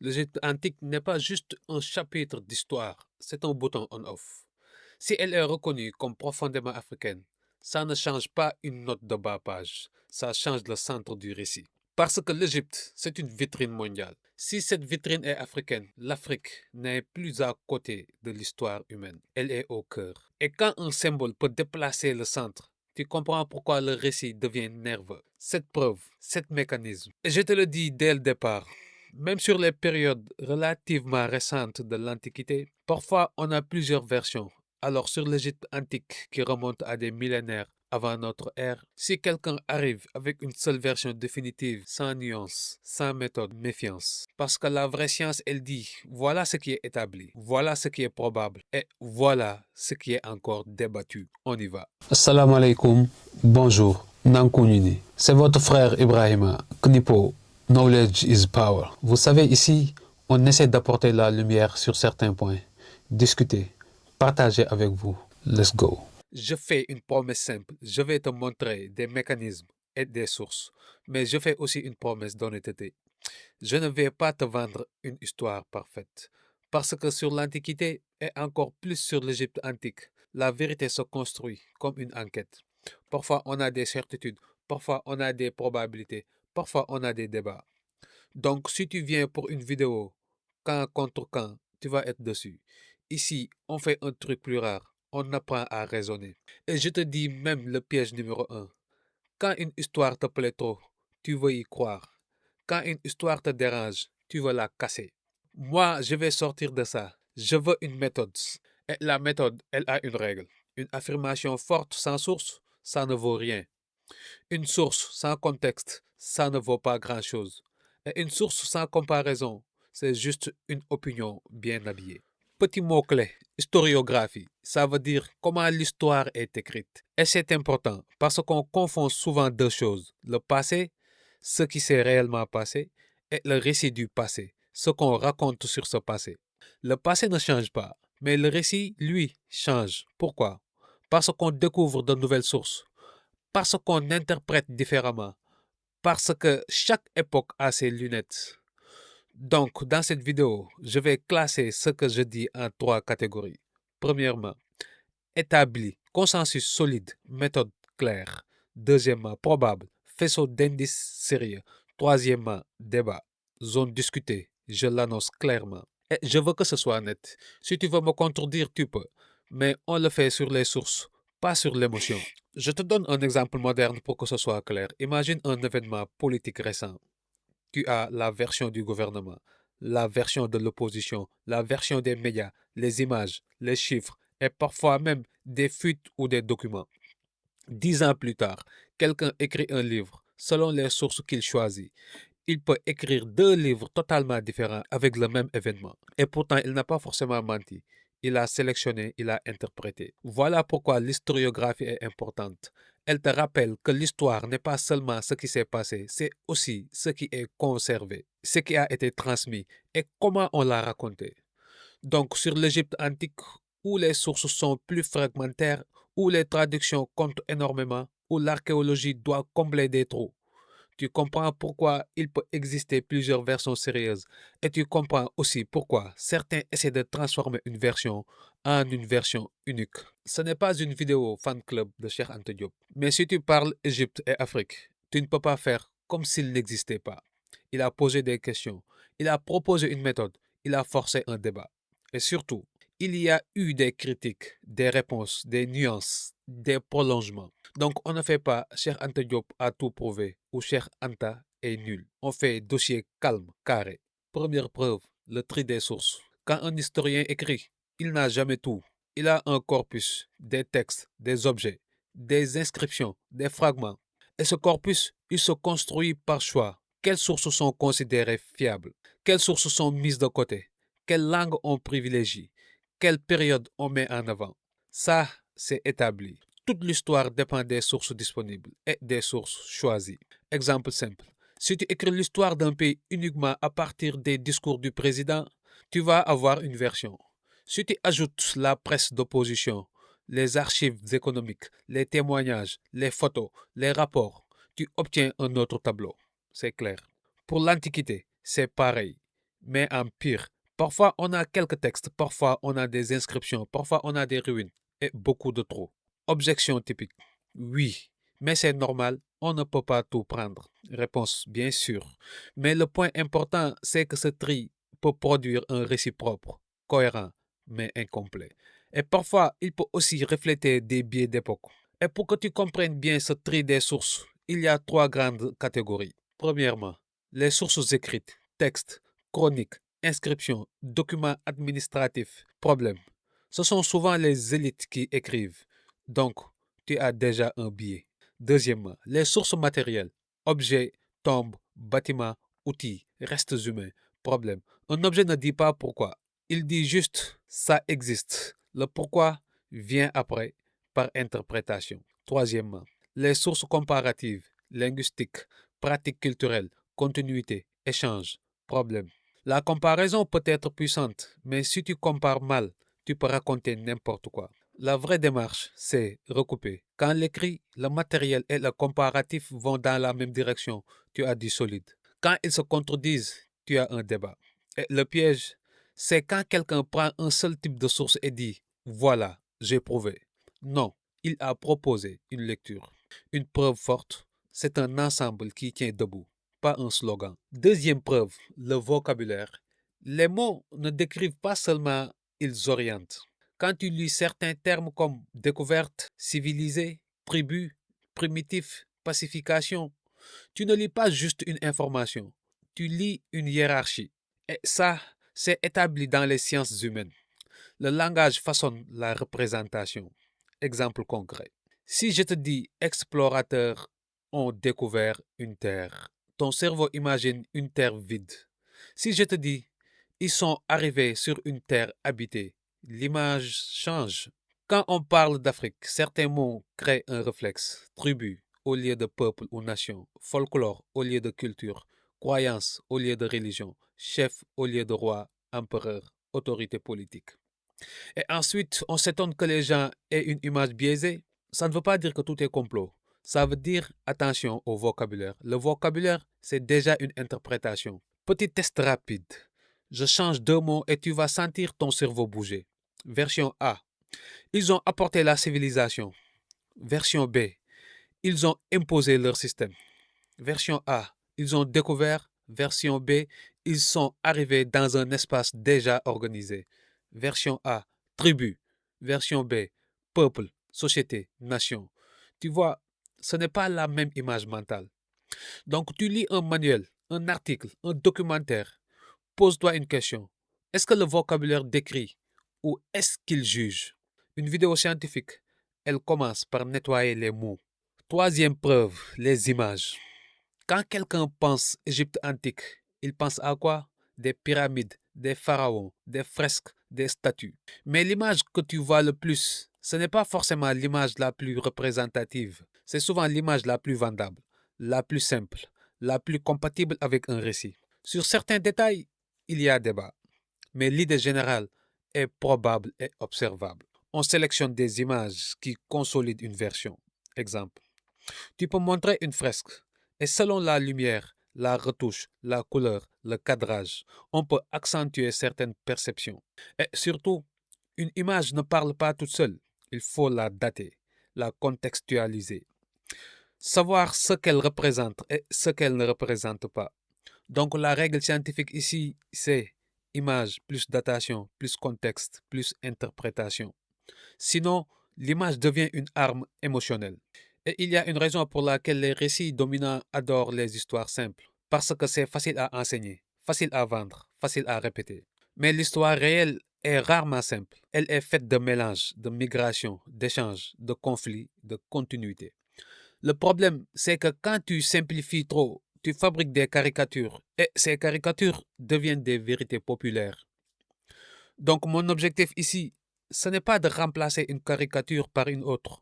L'Égypte antique n'est pas juste un chapitre d'histoire, c'est un bouton on-off. Si elle est reconnue comme profondément africaine, ça ne change pas une note de bas page, ça change le centre du récit. Parce que l'Égypte, c'est une vitrine mondiale. Si cette vitrine est africaine, l'Afrique n'est plus à côté de l'histoire humaine, elle est au cœur. Et quand un symbole peut déplacer le centre, tu comprends pourquoi le récit devient nerveux. Cette preuve, cet mécanisme. Et je te le dis dès le départ, même sur les périodes relativement récentes de l'Antiquité, parfois on a plusieurs versions. Alors sur l'Égypte antique qui remonte à des millénaires avant notre ère, si quelqu'un arrive avec une seule version définitive, sans nuance, sans méthode, méfiance. Parce que la vraie science, elle dit, voilà ce qui est établi, voilà ce qui est probable, et voilà ce qui est encore débattu. On y va. Assalamu alaikum, bonjour, Nankunini. C'est votre frère Ibrahima, Knipo, Knowledge is Power. Vous savez, ici, on essaie d'apporter la lumière sur certains points, discuter, partager avec vous. Let's go. Je fais une promesse simple, je vais te montrer des mécanismes et des sources, mais je fais aussi une promesse d'honnêteté. Je ne vais pas te vendre une histoire parfaite, parce que sur l'Antiquité et encore plus sur l'Égypte antique, la vérité se construit comme une enquête. Parfois on a des certitudes, parfois on a des probabilités, parfois on a des débats. Donc si tu viens pour une vidéo, camp contre camp, tu vas être dessus. Ici, on fait un truc plus rare, on apprend à raisonner. Et je te dis même le piège numéro un. Quand une histoire te plaît trop, tu veux y croire. Quand une histoire te dérange, tu veux la casser. Moi, je vais sortir de ça. Je veux une méthode. Et la méthode, elle a une règle. Une affirmation forte sans source, ça ne vaut rien. Une source sans contexte, ça ne vaut pas grand-chose. Et une source sans comparaison, c'est juste une opinion bien habillée. Petit mot-clé, historiographie. Ça veut dire comment l'histoire est écrite. Et c'est important parce qu'on confond souvent deux choses. Le passé, ce qui s'est réellement passé, et le récit du passé, ce qu'on raconte sur ce passé. Le passé ne change pas, mais le récit, lui, change. Pourquoi? Parce qu'on découvre de nouvelles sources, parce qu'on interprète différemment, parce que chaque époque a ses lunettes. Donc, dans cette vidéo, je vais classer ce que je dis en trois catégories. Premièrement, établi, consensus solide, méthode claire. Deuxièmement, probable, faisceau d'indices sérieux. Troisièmement, débat, zone discutée, je l'annonce clairement. Et je veux que ce soit net. Si tu veux me contredire, tu peux. Mais on le fait sur les sources, pas sur l'émotion. Je te donne un exemple moderne pour que ce soit clair. Imagine un événement politique récent. Tu as la version du gouvernement, la version de l'opposition, la version des médias, les images, les chiffres et parfois même des fuites ou des documents. 10 ans plus tard, quelqu'un écrit un livre selon les sources qu'il choisit. Il peut écrire deux livres totalement différents avec le même événement. Et pourtant, il n'a pas forcément menti. Il a sélectionné, il a interprété. Voilà pourquoi l'historiographie est importante. Elle te rappelle que l'histoire n'est pas seulement ce qui s'est passé, c'est aussi ce qui est conservé, ce qui a été transmis et comment on l'a raconté. Donc, sur l'Égypte antique, où les sources sont plus fragmentaires, où les traductions comptent énormément, où l'archéologie doit combler des trous, tu comprends pourquoi il peut exister plusieurs versions sérieuses et tu comprends aussi pourquoi certains essaient de transformer une version en une version unique. Ce n'est pas une vidéo fan club de Cheikh Anta Diop. Mais si tu parles Égypte et Afrique, tu ne peux pas faire comme s'il n'existait pas. Il a posé des questions, il a proposé une méthode, il a forcé un débat. Et surtout, il y a eu des critiques, des réponses, des nuances, des prolongements. Donc, on ne fait pas Cheikh Anta Diop a tout prouvé ou Cheikh Anta est nul. On fait dossier calme, carré. Première preuve, le tri des sources. Quand un historien écrit, il n'a jamais tout. Il a un corpus, des textes, des objets, des inscriptions, des fragments. Et ce corpus, il se construit par choix. Quelles sources sont considérées fiables? Quelles sources sont mises de côté? Quelle langue on privilégie? Quelle période on met en avant? Ça, c'est établi. Toute l'histoire dépend des sources disponibles et des sources choisies. Exemple simple. Si tu écris l'histoire d'un pays uniquement à partir des discours du président, tu vas avoir une version. Si tu ajoutes la presse d'opposition, les archives économiques, les témoignages, les photos, les rapports, tu obtiens un autre tableau. C'est clair. Pour l'Antiquité, c'est pareil. mais en pire. Parfois, on a quelques textes, parfois, on a des inscriptions, parfois, on a des ruines et beaucoup de trop. Objection typique. Oui, mais c'est normal, on ne peut pas tout prendre. Réponse, bien sûr. Mais le point important, c'est que ce tri peut produire un récit propre, cohérent, mais incomplet. Et parfois, il peut aussi refléter des biais d'époque. Et pour que tu comprennes bien ce tri des sources, il y a trois grandes catégories. Premièrement, les sources écrites, textes, chroniques, inscriptions, documents administratifs. Problème. Ce sont souvent les élites qui écrivent. Donc, tu as déjà un biais. Deuxièmement, les sources matérielles, objets, tombes, bâtiments, outils, restes humains. Problème. Un objet ne dit pas pourquoi. Il dit juste ça existe. Le pourquoi vient après par interprétation. Troisièmement, les sources comparatives, linguistiques, pratiques culturelles, continuité, échange, problème. La comparaison peut être puissante, mais si tu compares mal, tu peux raconter n'importe quoi. La vraie démarche, c'est recouper. Quand l'écrit, le matériel et le comparatif vont dans la même direction, tu as du solide. Quand ils se contredisent, tu as un débat. Et le piège, c'est quand quelqu'un prend un seul type de source et dit voilà, j'ai prouvé. Non, il a proposé une lecture. Une preuve forte, c'est un ensemble qui tient debout, pas un slogan. Deuxième preuve, le vocabulaire. Les mots ne décrivent pas seulement, ils orientent. Quand tu lis certains termes comme découverte, civilisé, tribu, primitif, pacification, tu ne lis pas juste une information, tu lis une hiérarchie. Et ça, c'est établi dans les sciences humaines. Le langage façonne la représentation. Exemple concret. Si je te dis explorateurs ont découvert une terre, ton cerveau imagine une terre vide. Si je te dis ils sont arrivés sur une terre habitée, l'image change. Quand on parle d'Afrique, certains mots créent un réflexe. Tribu au lieu de peuple ou nation, folklore au lieu de culture, croyance au lieu de religion, chef au lieu de roi, empereur, autorité politique. Et ensuite, on s'étonne que les gens aient une image biaisée. Ça ne veut pas dire que tout est complot. Ça veut dire attention au vocabulaire. Le vocabulaire, c'est déjà une interprétation. Petit test rapide. Je change deux mots et tu vas sentir ton cerveau bouger. Version A. Ils ont apporté la civilisation. Version B. Ils ont imposé leur système. Version A. Ils ont découvert. Version B. Ils sont arrivés dans un espace déjà organisé. Version A. Tribu. Version B. Peuple, société, nation. Tu vois, ce n'est pas la même image mentale. Donc tu lis un manuel, un article, un documentaire. Pose-toi une question. Est-ce que le vocabulaire décrit ou est-ce qu'il juge? Une vidéo scientifique, elle commence par nettoyer les mots. Troisième preuve, les images. Quand quelqu'un pense Égypte antique, il pense à quoi? Des pyramides, des pharaons, des fresques, des statues. Mais l'image que tu vois le plus, ce n'est pas forcément l'image la plus représentative. C'est souvent l'image la plus vendable, la plus simple, la plus compatible avec un récit. Sur certains détails, il y a débat. Mais l'idée générale est probable et observable. On sélectionne des images qui consolident une version. Exemple. Tu peux montrer une fresque et selon la lumière, la retouche, la couleur, le cadrage, on peut accentuer certaines perceptions. Et surtout, une image ne parle pas toute seule. Il faut la dater, la contextualiser, savoir ce qu'elle représente et ce qu'elle ne représente pas. Donc la règle scientifique ici, c'est image plus datation, plus contexte, plus interprétation. Sinon, l'image devient une arme émotionnelle. Et il y a une raison pour laquelle les récits dominants adorent les histoires simples. Parce que c'est facile à enseigner, facile à vendre, facile à répéter. Mais l'histoire réelle est rarement simple. Elle est faite de mélanges, de migration, d'échanges, de conflits, de continuité. Le problème, c'est que quand tu simplifies trop, tu fabriques des caricatures. Et ces caricatures deviennent des vérités populaires. Donc mon objectif ici, ce n'est pas de remplacer une caricature par une autre.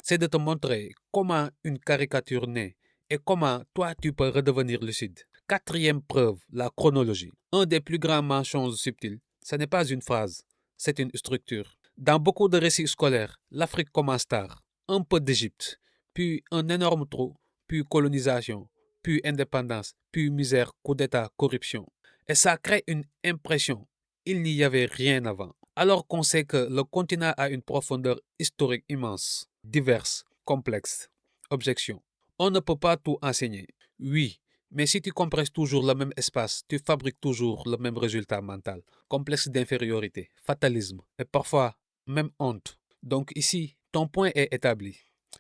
C'est de te montrer comment une caricature naît et comment toi tu peux redevenir lucide. Quatrième preuve, la chronologie. Un des plus grands mensonges subtils, ce n'est pas une phrase, c'est une structure. Dans beaucoup de récits scolaires, l'Afrique commence tard. Un peu d'Égypte, puis un énorme trou, puis colonisation, puis indépendance, puis misère, coup d'État, corruption. Et ça crée une impression. Il n'y avait rien avant. Alors qu'on sait que le continent a une profondeur historique immense, diverse, complexe. Objection. On ne peut pas tout enseigner. Oui, mais si tu compresses toujours le même espace, tu fabriques toujours le même résultat mental. Complexe d'infériorité, fatalisme et parfois même honte. Donc ici, ton point est établi.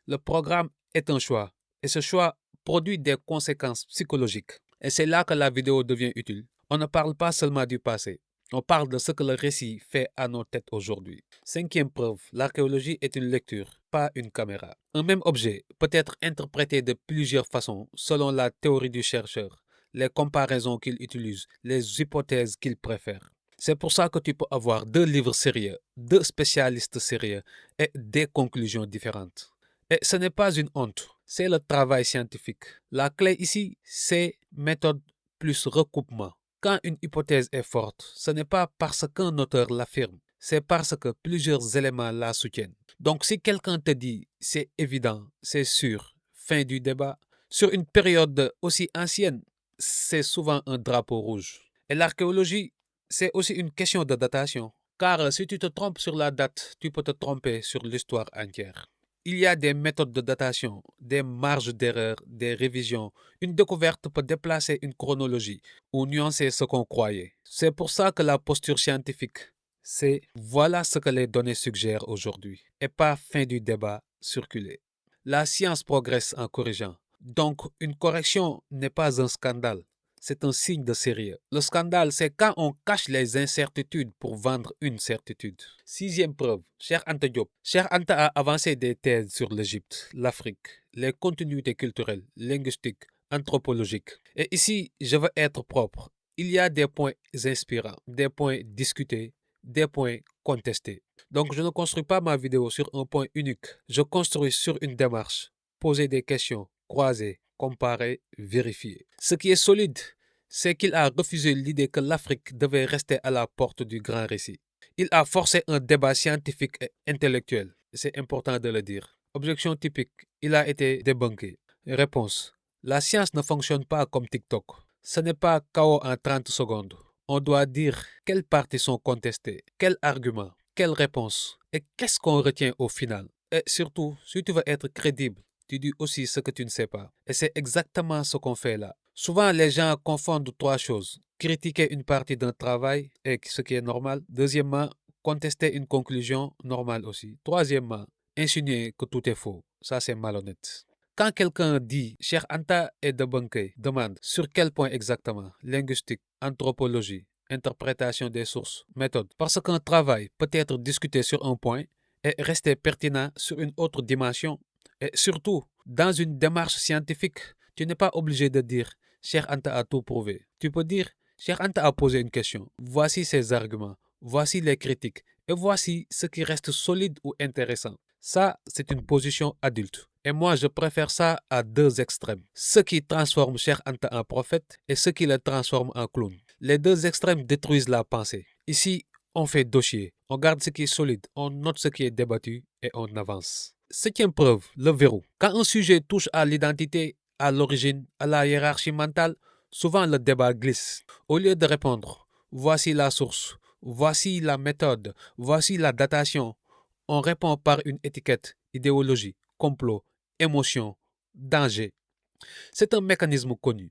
Le programme est un choix et ce choix produit des conséquences psychologiques. Et c'est là que la vidéo devient utile. On ne parle pas seulement du passé, on parle de ce que le récit fait à nos têtes aujourd'hui. Cinquième preuve, l'archéologie est une lecture, pas une caméra. Un même objet peut être interprété de plusieurs façons selon la théorie du chercheur, les comparaisons qu'il utilise, les hypothèses qu'il préfère. C'est pour ça que tu peux avoir deux livres sérieux, deux spécialistes sérieux et des conclusions différentes. Et ce n'est pas une honte, c'est le travail scientifique. La clé ici, c'est méthode plus recoupement. Quand une hypothèse est forte, ce n'est pas parce qu'un auteur l'affirme, c'est parce que plusieurs éléments la soutiennent. Donc si quelqu'un te dit c'est évident, c'est sûr, fin du débat, sur une période aussi ancienne, c'est souvent un drapeau rouge. Et l'archéologie, c'est aussi une question de datation. Car si tu te trompes sur la date, tu peux te tromper sur l'histoire entière. Il y a des méthodes de datation, des marges d'erreur, des révisions. Une découverte peut déplacer une chronologie ou nuancer ce qu'on croyait. C'est pour ça que la posture scientifique, c'est voilà ce que les données suggèrent aujourd'hui et pas fin du débat circuler. La science progresse en corrigeant. Donc une correction n'est pas un scandale. C'est un signe de sérieux. Le scandale, c'est quand on cache les incertitudes pour vendre une certitude. Sixième preuve, Cheikh Anta Diop. Cheikh Anta a avancé des thèses sur l'Égypte, l'Afrique, les continuités culturelles, linguistiques, anthropologiques. Et ici, je veux être propre. Il y a des points inspirants, des points discutés, des points contestés. Donc, je ne construis pas ma vidéo sur un point unique. Je construis sur une démarche. Poser des questions, croiser, comparer, vérifier. Ce qui est solide, c'est qu'il a refusé l'idée que l'Afrique devait rester à la porte du grand récit. Il a forcé un débat scientifique et intellectuel. C'est important de le dire. Objection typique, il a été débunké. Réponse, la science ne fonctionne pas comme TikTok. Ce n'est pas KO en 30 secondes. On doit dire quelles parties sont contestées, quels arguments, quelles réponses et qu'est-ce qu'on retient au final. Et surtout, si tu veux être crédible, tu dis aussi ce que tu ne sais pas. Et c'est exactement ce qu'on fait là. Souvent, les gens confondent trois choses. Critiquer une partie d'un travail, et ce qui est normal. Deuxièmement, contester une conclusion, normale aussi. Troisièmement, insinuer que tout est faux. Ça, c'est malhonnête. Quand quelqu'un dit Cheikh Anta est débunké, demande sur quel point exactement? Linguistique, anthropologie, interprétation des sources, méthode. Parce qu'un travail peut être discuté sur un point et rester pertinent sur une autre dimension. Et surtout, dans une démarche scientifique, tu n'es pas obligé de dire Cheikh Anta a tout prouvé. Tu peux dire Cheikh Anta a posé une question. Voici ses arguments. Voici les critiques. Et voici ce qui reste solide ou intéressant. Ça, c'est une position adulte. Et moi, je préfère ça à deux extrêmes. Ce qui transforme Cheikh Anta en prophète et ce qui le transforme en clown. Les deux extrêmes détruisent la pensée. Ici, on fait dossier. On garde ce qui est solide, on note ce qui est débattu et on avance. Septième preuve, le verrou. Quand un sujet touche à l'identité, à l'origine, à la hiérarchie mentale, souvent le débat glisse. Au lieu de répondre, voici la source, voici la méthode, voici la datation, on répond par une étiquette, idéologie, complot, émotion, danger. C'est un mécanisme connu.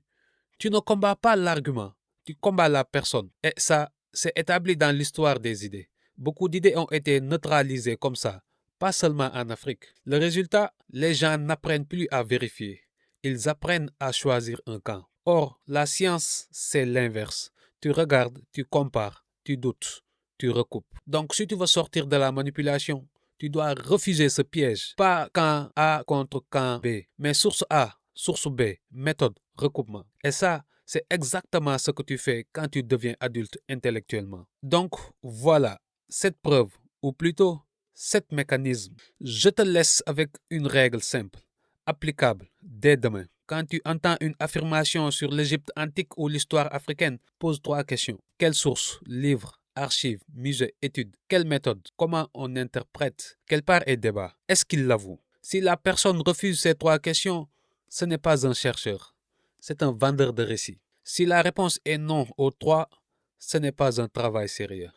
Tu ne combats pas l'argument, tu combats la personne. Et ça, c'est établi dans l'histoire des idées. Beaucoup d'idées ont été neutralisées comme ça, pas seulement en Afrique. Le résultat, les gens n'apprennent plus à vérifier. Ils apprennent à choisir un camp. Or, la science, c'est l'inverse. Tu regardes, tu compares, tu doutes, tu recoupes. Donc, si tu veux sortir de la manipulation, tu dois refuser ce piège. Pas camp A contre camp B, mais source A, source B, méthode, recoupement. Et ça, c'est exactement ce que tu fais quand tu deviens adulte intellectuellement. Donc, voilà, cette preuve, ou plutôt, cet mécanisme. Je te laisse avec une règle simple, applicable dès demain. Quand tu entends une affirmation sur l'Égypte antique ou l'histoire africaine, pose trois questions. Quelle source, livre, archives, musée, études? Quelle méthode? Comment on interprète? Quelle part est débat? Est-ce qu'il l'avoue? Si la personne refuse ces trois questions, ce n'est pas un chercheur, c'est un vendeur de récits. Si la réponse est non aux trois, ce n'est pas un travail sérieux.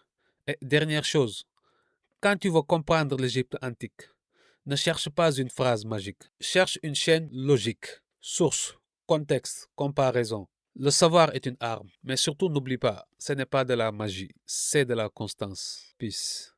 Et dernière chose, quand tu veux comprendre l'Égypte antique, ne cherche pas une phrase magique. Cherche une chaîne logique, source, contexte, comparaison. Le savoir est une arme, mais surtout n'oublie pas, ce n'est pas de la magie, c'est de la constance. Peace.